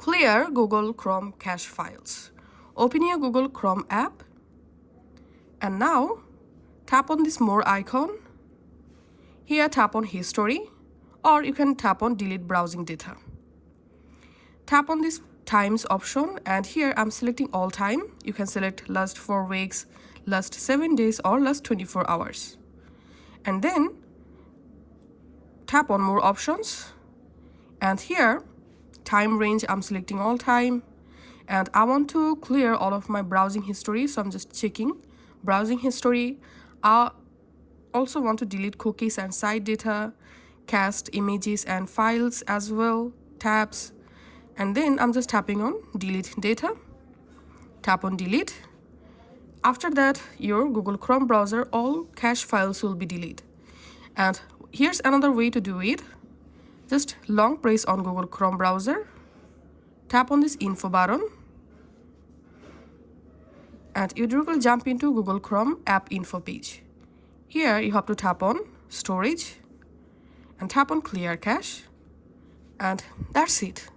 Clear Google Chrome cache files. Open your Google Chrome app and now tap on this more icon. Here tap on history, or you can tap on delete browsing data. Tap on this times option and here I'm selecting all time. You can select last 4 weeks, last 7 days or last 24 hours. And then tap on more options and here time range I'm selecting all time and I want to clear all of my browsing history, so I'm just checking browsing history. I also want to delete cookies and site data, cached images and files as well, tabs. And then I'm just tapping on delete data. Tap on delete. After that, your Google Chrome browser, all cache files will be deleted. And here's another way to do it. Just long press on Google Chrome browser. Tap on this info button. And you directly jump into Google Chrome app info page. Here you have to tap on storage and tap on clear cache. And that's it.